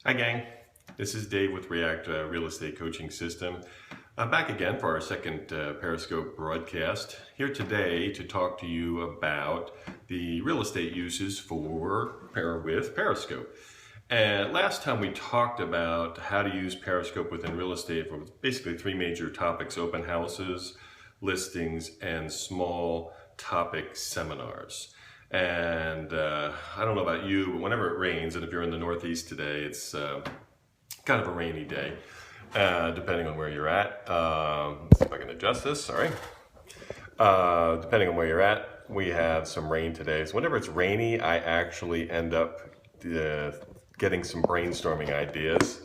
Hi gang, this is Dave with React Real Estate Coaching System. I'm back again for our second Periscope broadcast. Here today to talk to you about the real estate uses with Periscope. And last time we talked about how to use Periscope within real estate for basically three major topics: open houses, listings, and small topic seminars. And I don't know about you, but whenever it rains, and if you're in the Northeast today, it's kind of a rainy day, depending on where you're at. Let's see if I can adjust this, sorry. Depending on where you're at, we have some rain today. So whenever it's rainy, I actually end up getting some brainstorming ideas.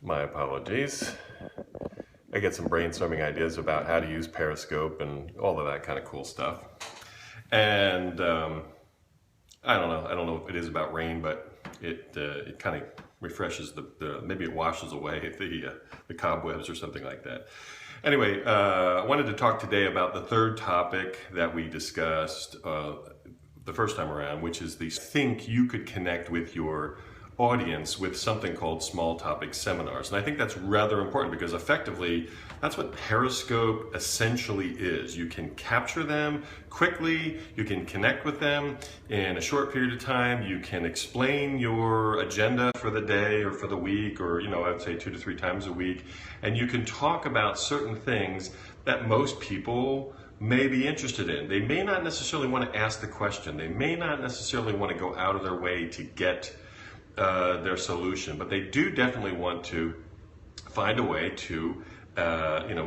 My apologies. I get some brainstorming ideas about how to use Periscope and all of that kind of cool stuff. And I don't know if it is about rain, but it kind of refreshes maybe it washes away the cobwebs or something like that. Anyway, I wanted to talk today about the third topic that we discussed the first time around, which is think you could connect with your audience with something called small topic seminars. And I think that's rather important because effectively that's what Periscope essentially is. You can capture them quickly, you can connect with them in a short period of time, you can explain your agenda for the day or for the week, or I would say 2 to 3 times a week, and you can talk about certain things that most people may be interested in. They may not necessarily want to ask the question, they may not necessarily want to go out of their way to get their solution, but they do definitely want to find a way to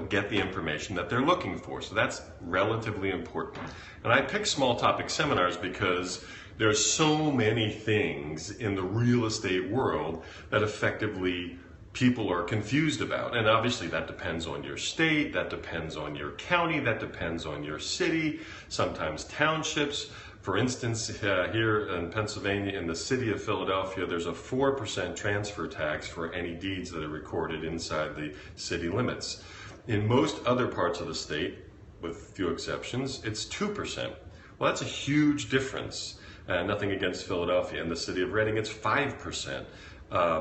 get the information that they're looking for. So that's relatively important. And I pick small topic seminars because there's so many things in the real estate world that effectively people are confused about. And obviously that depends on your state, that depends on your county, that depends on your city, sometimes townships. For instance, here in Pennsylvania, in the city of Philadelphia, there's a 4% transfer tax for any deeds that are recorded inside the city limits. In most other parts of the state, with few exceptions, it's 2%. Well, that's a huge difference. Nothing against Philadelphia. In the city of Reading, it's 5%.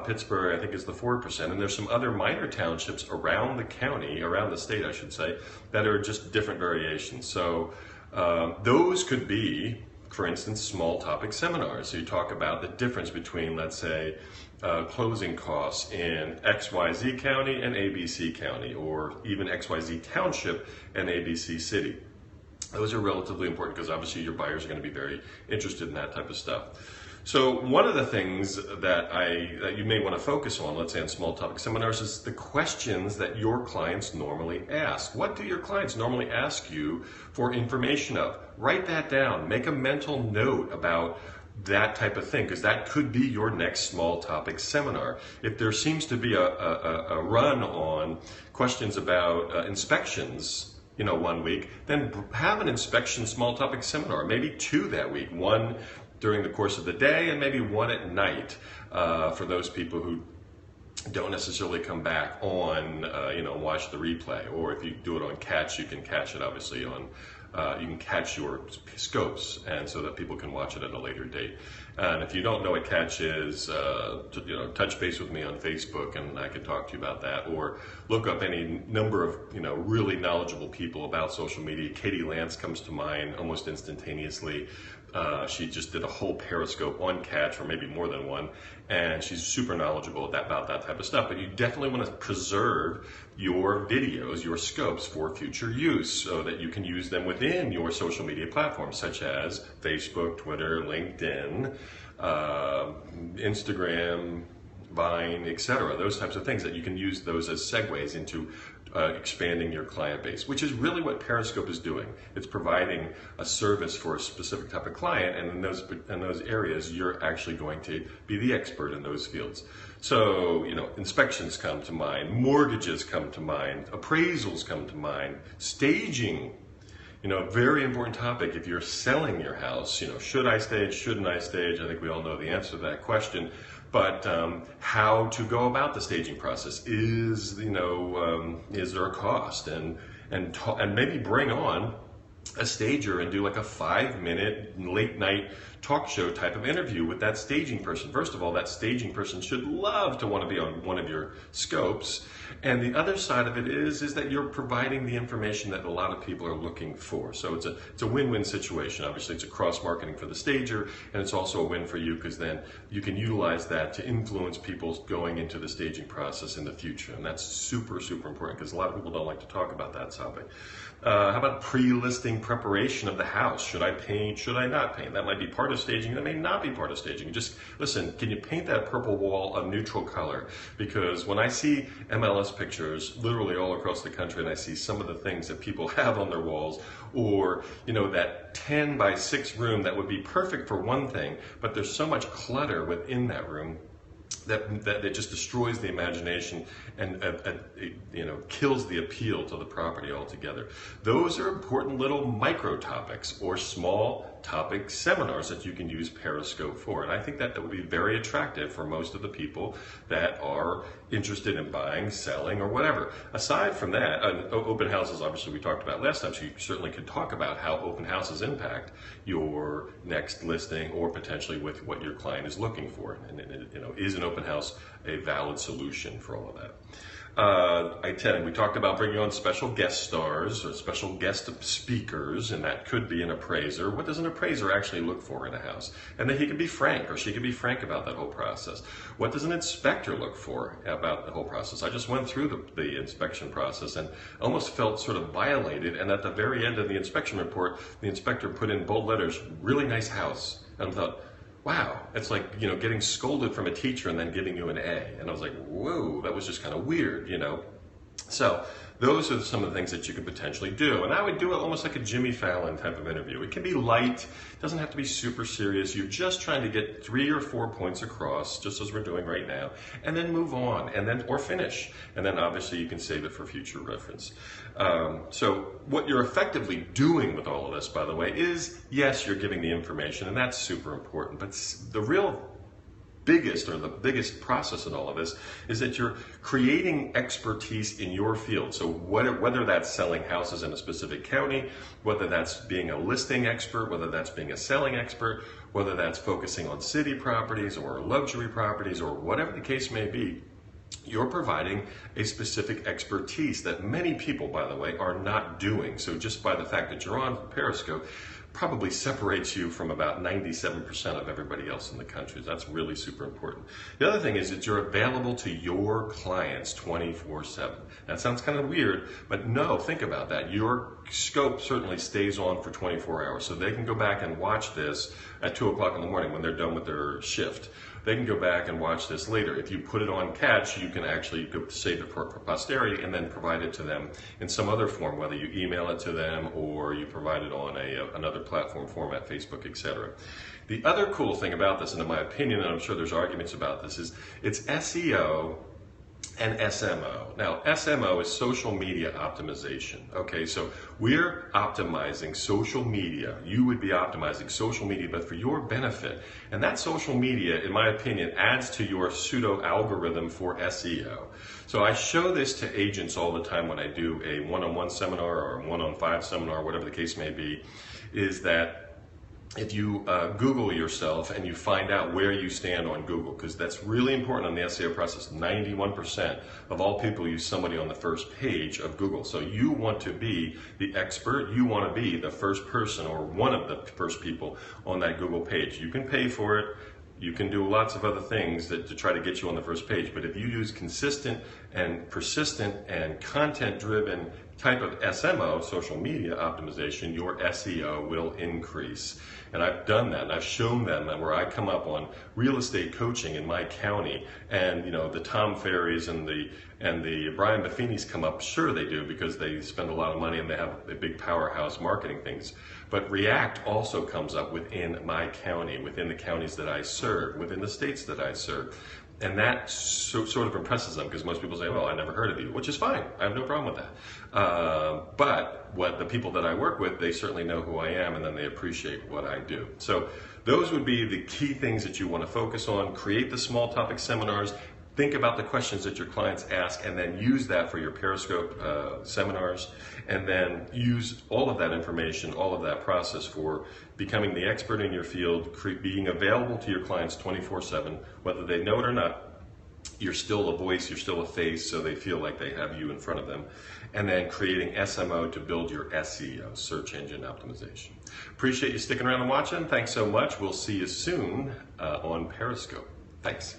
Pittsburgh, I think, is the 4%. And there's some other minor townships around the county, around the state, I should say, that are just different variations. So those could be, for instance, small topic seminars. So you talk about the difference between, let's say, closing costs in XYZ County and ABC County, or even XYZ Township and ABC City. Those are relatively important because obviously your buyers are going to be very interested in that type of stuff. So one of the things that you may want to focus on, let's say on small topic seminars, is the questions that your clients normally ask. What do your clients normally ask you for information of? Write that down. Make a mental note about that type of thing, because that could be your next small topic seminar. If there seems to be a run on questions about inspections, one week, then have an inspection small topic seminar, maybe 2 that week. One during the course of the day and maybe 1 at night for those people who don't necessarily come back on, watch the replay. Or if you do it on catch, you can catch it obviously on, you can catch your scopes, and so that people can watch it at a later date. And if you don't know what catch is, touch base with me on Facebook and I can talk to you about that. Or look up any number of, really knowledgeable people about social media. Katie Lance comes to mind almost instantaneously. She just did a whole Periscope on catch, or maybe more than one, and she's super knowledgeable about that type of stuff. But you definitely want to preserve your videos, your scopes, for future use so that you can use them within your social media platforms, such as Facebook, Twitter, LinkedIn, Instagram, Vine, etc. Those types of things that you can use those as segues into expanding your client base, which is really what Periscope is doing. It's providing a service for a specific type of client, and in those areas, you're actually going to be the expert in those fields. So, inspections come to mind, mortgages come to mind, appraisals come to mind, staging. Very important topic. If you're selling your house, should I stage, shouldn't I stage? I think we all know the answer to that question. But how to go about the staging process is there a cost, and maybe bring on a stager and do like a 5-minute late night talk show type of interview with that staging person. First of all, that staging person should love to want to be on one of your scopes. And the other side of it is that you're providing the information that a lot of people are looking for. So it's a win-win situation. Obviously, it's a cross-marketing for the stager, and it's also a win for you because then you can utilize that to influence people going into the staging process in the future. And that's super, super important because a lot of people don't like to talk about that topic. How about pre-listing preparation of the house? Should I paint? Should I not paint? That might be part of staging. That may not be part of staging. Just listen, can you paint that purple wall a neutral color? Because when I see MLS pictures literally all across the country and I see some of the things that people have on their walls, or that 10 by 6 room that would be perfect for one thing, but there's so much clutter within that room that it just destroys the imagination and kills the appeal to the property altogether. Those are important little micro topics or small topic seminars that you can use Periscope for. And I think that would be very attractive for most of the people that are interested in buying, selling, or whatever. Aside from that, open houses, obviously we talked about last time, so you certainly could talk about how open houses impact your next listing or potentially with what your client is looking for. And is an open house a valid solution for all of that? We talked about bringing on special guest stars or special guest speakers, and that could be an appraiser. What does an appraiser actually look for in a house? And then he can be frank, or she can be frank about that whole process. What does an inspector look for about the whole process? I just went through the inspection process and almost felt sort of violated, and at the very end of the inspection report, the inspector put in bold letters, "Really nice house." And I thought, wow, it's like, getting scolded from a teacher and then giving you an A. And I was like, whoa, that was just kind of weird, So those are some of the things that you could potentially do. And I would do it almost like a Jimmy Fallon type of interview. It can be light, it doesn't have to be super serious. You're just trying to get 3 or 4 points across, just as we're doing right now, and then move on, or finish. And then obviously you can save it for future reference. So what you're effectively doing with all of this, by the way, is, yes, you're giving the information, and that's super important, but the biggest process in all of this is that you're creating expertise in your field. So whether that's selling houses in a specific county, whether that's being a listing expert, whether that's being a selling expert, whether that's focusing on city properties or luxury properties or whatever the case may be, you're providing a specific expertise that many people, by the way, are not doing. So just by the fact that you're on Periscope, probably separates you from about 97% of everybody else in the country. That's really super important. The other thing is that you're available to your clients 24/7. That sounds kind of weird, but no, think about that. Your scope certainly stays on for 24 hours, so they can go back and watch this at 2 o'clock in the morning when they're done with their shift. They can go back and watch this later. If you put it on catch, you can actually save it for posterity and then provide it to them in some other form, whether you email it to them or you provide it on another platform format, Facebook, etc. The other cool thing about this, and in my opinion, and I'm sure there's arguments about this, is it's SEO and SMO. Now, SMO is social media optimization. Okay, so we're optimizing social media. You would be optimizing social media, but for your benefit. And that social media, in my opinion, adds to your pseudo algorithm for SEO. So I show this to agents all the time when I do a one-on-one seminar or a one-on-5 seminar, whatever the case may be, is that if you Google yourself and you find out where you stand on Google, because that's really important on the SEO process. 91% of all people use somebody on the first page of Google. So you want to be the expert, you want to be the first person or one of the first people on that Google page. You can pay for it. You can do lots of other things to try to get you on the first page, but if you use consistent and persistent and content-driven type of SMO, social media optimization, your SEO will increase. And I've done that, and I've shown them that where I come up on real estate coaching in my county, and the Tom Ferries and the Brian Buffinis come up. Sure they do, because they spend a lot of money and they have a big powerhouse marketing things. But React also comes up within my county, within the counties that I serve, within the states that I serve. And that sort of impresses them, because most people say, well, I never heard of you, which is fine. I have no problem with that. But what the people that I work with, they certainly know who I am, and then they appreciate what I do. So those would be the key things that you want to focus on. Create the small topic seminars. think about the questions that your clients ask and then use that for your Periscope seminars, and then use all of that information, all of that process for becoming the expert in your field, being available to your clients 24/7, whether they know it or not. You're still a voice, you're still a face, so they feel like they have you in front of them. And then creating SMO to build your SEO, search engine optimization. Appreciate you sticking around and watching. Thanks so much. We'll see you soon on Periscope. Thanks.